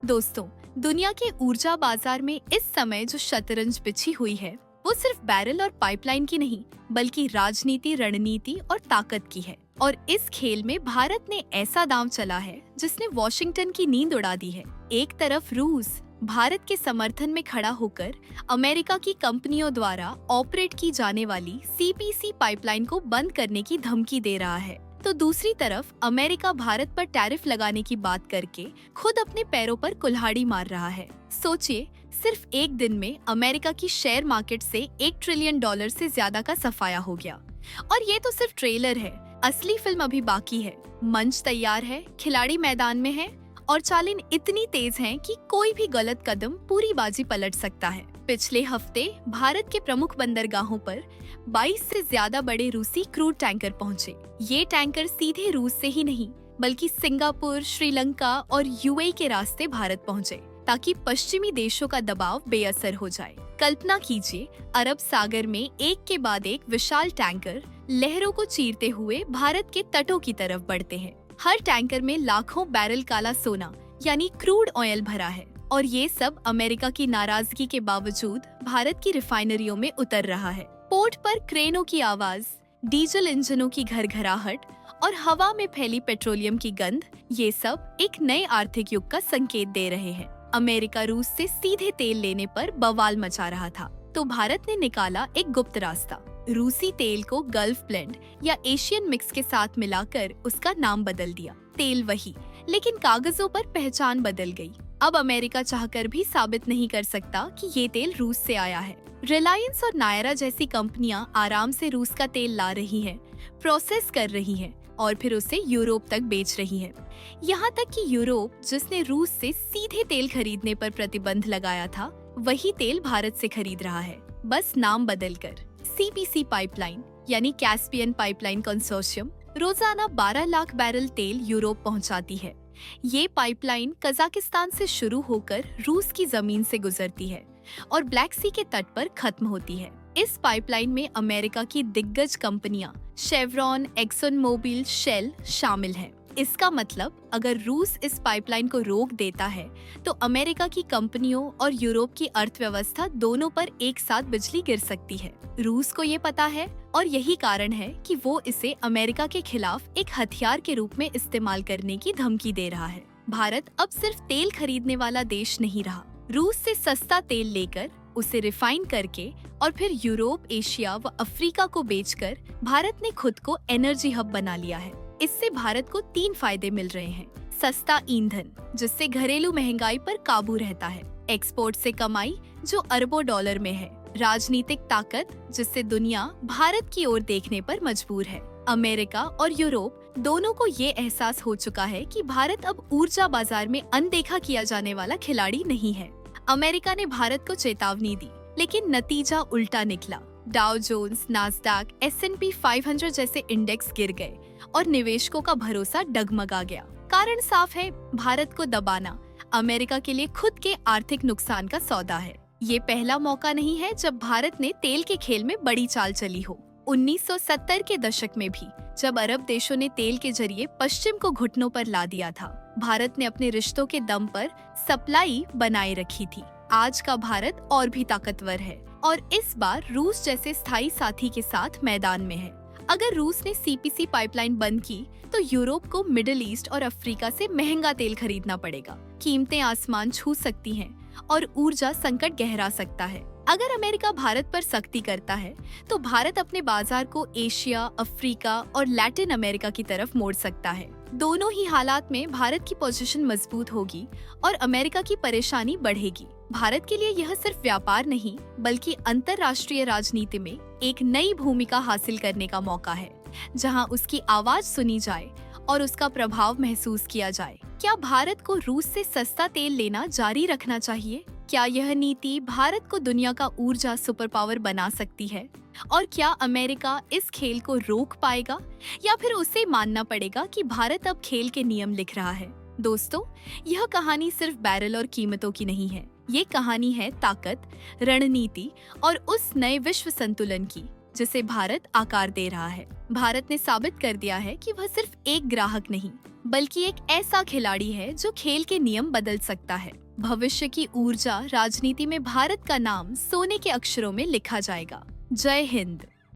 दोस्तों, दुनिया के ऊर्जा बाजार में इस समय जो शतरंज बिछी हुई है वो सिर्फ बैरल और पाइपलाइन की नहीं बल्कि राजनीति, रणनीति और ताकत की है। और इस खेल में भारत ने ऐसा दांव चला है जिसने वॉशिंगटन की नींद उड़ा दी है। एक तरफ रूस भारत के समर्थन में खड़ा होकर अमेरिका की कंपनियों द्वारा ऑपरेट की जाने वाली सीपीसी पाइपलाइन को बंद करने की धमकी दे रहा है, तो दूसरी तरफ अमेरिका भारत पर टैरिफ लगाने की बात करके खुद अपने पैरों पर कुल्हाड़ी मार रहा है। सोचिए, सिर्फ एक दिन में अमेरिका की शेयर मार्केट से $1 ट्रिलियन से ज्यादा का सफाया हो गया। और ये तो सिर्फ ट्रेलर है, असली फिल्म अभी बाकी है। मंच तैयार है, खिलाड़ी मैदान में है और चालें इतनी तेज हैं कि कोई भी गलत कदम पूरी बाजी पलट सकता है। पिछले हफ्ते भारत के प्रमुख बंदरगाहों पर 22 से ज्यादा बड़े रूसी क्रूड टैंकर पहुंचे। ये टैंकर सीधे रूस से ही नहीं बल्कि सिंगापुर, श्रीलंका और यूएई के रास्ते भारत पहुंचे ताकि पश्चिमी देशों का दबाव बेअसर हो जाए। कल्पना कीजिए, अरब सागर में एक के बाद एक विशाल टैंकर लहरों को चीरते हुए भारत के तटों की तरफ बढ़ते हैं। हर टैंकर में लाखों बैरल काला सोना यानी क्रूड ऑयल भरा है और ये सब अमेरिका की नाराजगी के बावजूद भारत की रिफाइनरियों में उतर रहा है। पोर्ट पर क्रेनों की आवाज, डीजल इंजनों की घरघराहट और हवा में फैली पेट्रोलियम की गंध, ये सब एक नए आर्थिक युग का संकेत दे रहे हैं। अमेरिका रूस से सीधे तेल लेने पर बवाल मचा रहा था, तो भारत ने निकाला एक गुप्त रास्ता। रूसी तेल को गल्फ ब्लेंड या एशियन मिक्स के साथ मिलाकर उसका नाम बदल दिया। तेल वही, लेकिन कागजों पर पहचान बदल गई। अब अमेरिका चाहकर भी साबित नहीं कर सकता कि ये तेल रूस से आया है। रिलायंस और नायरा जैसी कंपनियां आराम से रूस का तेल ला रही हैं, प्रोसेस कर रही हैं और फिर उसे यूरोप तक बेच रही हैं। यहाँ तक कि यूरोप, जिसने रूस से सीधे तेल खरीदने पर प्रतिबंध लगाया था, वही तेल भारत से खरीद रहा है, बस नाम बदलकर। सीपीसी पाइपलाइन यानी कैस्पियन पाइपलाइन कंसोर्शियम रोजाना 12 लाख बैरल तेल यूरोप पहुंचाती है। ये पाइपलाइन कजाकिस्तान से शुरू होकर रूस की जमीन से गुजरती है और ब्लैक सी के तट पर खत्म होती है। इस पाइपलाइन में अमेरिका की दिग्गज कंपनियां शेवरॉन, एक्सन मोबिल, शेल शामिल हैं। इसका मतलब अगर रूस इस पाइपलाइन को रोक देता है तो अमेरिका की कंपनियों और यूरोप की अर्थव्यवस्था दोनों पर एक साथ बिजली गिर सकती है। रूस को ये पता है और यही कारण है कि वो इसे अमेरिका के खिलाफ एक हथियार के रूप में इस्तेमाल करने की धमकी दे रहा है। भारत अब सिर्फ तेल खरीदने वाला देश नहीं रहा। रूस से सस्ता तेल लेकर उसे रिफाइन करके और फिर यूरोप, एशिया व अफ्रीका को बेचकर भारत ने खुद को एनर्जी हब बना लिया है। इससे भारत को 3 फायदे मिल रहे हैं। सस्ता ईंधन, जिससे घरेलू महंगाई पर काबू रहता है। एक्सपोर्ट से कमाई जो अरबों डॉलर में है। राजनीतिक ताकत, जिससे दुनिया भारत की ओर देखने पर मजबूर है। अमेरिका और यूरोप दोनों को ये एहसास हो चुका है कि भारत अब ऊर्जा बाजार में अनदेखा किया जाने वाला खिलाड़ी नहीं है। अमेरिका ने भारत को चेतावनी दी, लेकिन नतीजा उल्टा निकला। डाउ जोन्स, नास्डैक, S&P 500 जैसे इंडेक्स गिर गए और निवेशकों का भरोसा डगमगा गया। कारण साफ है, भारत को दबाना अमेरिका के लिए खुद के आर्थिक नुकसान का सौदा है। ये पहला मौका नहीं है जब भारत ने तेल के खेल में बड़ी चाल चली हो। 1970 के दशक में भी जब अरब देशों ने तेल के जरिए पश्चिम को घुटनों पर ला दिया था, भारत ने अपने रिश्तों के दम पर सप्लाई बनाए रखी थी। आज का भारत और भी ताकतवर है और इस बार रूस जैसे स्थायी साथी के साथ मैदान में है। अगर रूस ने सीपीसी पाइपलाइन बंद की तो यूरोप को मिडिल ईस्ट और अफ्रीका से महंगा तेल खरीदना पड़ेगा। कीमतें आसमान छू सकती हैं और ऊर्जा संकट गहरा सकता है। अगर अमेरिका भारत पर सख्ती करता है तो भारत अपने बाजार को एशिया, अफ्रीका और लैटिन अमेरिका की तरफ मोड़ सकता है। दोनों ही हालात में भारत की पोजीशन मजबूत होगी और अमेरिका की परेशानी बढ़ेगी। भारत के लिए यह सिर्फ व्यापार नहीं बल्कि अंतर्राष्ट्रीय राजनीति में एक नई भूमिका हासिल करने का मौका है, जहां उसकी आवाज सुनी जाए और उसका प्रभाव महसूस किया जाए। क्या भारत को रूस से सस्ता तेल लेना जारी रखना चाहिए? क्या यह नीति भारत को दुनिया का ऊर्जा सुपर पावर बना सकती है? और क्या अमेरिका इस खेल को रोक पाएगा या फिर उसे मानना पड़ेगा कि भारत अब खेल के नियम लिख रहा है? दोस्तों, यह कहानी सिर्फ बैरल और कीमतों की नहीं है। ये कहानी है ताकत, रणनीति और उस नए विश्व संतुलन की जिसे भारत आकार दे रहा है। भारत ने साबित कर दिया है कि वह सिर्फ एक ग्राहक नहीं, बल्कि एक ऐसा खिलाड़ी है जो खेल के नियम बदल सकता है। भविष्य की ऊर्जा राजनीति में भारत का नाम सोने के अक्षरों में लिखा जाएगा। जय हिंद।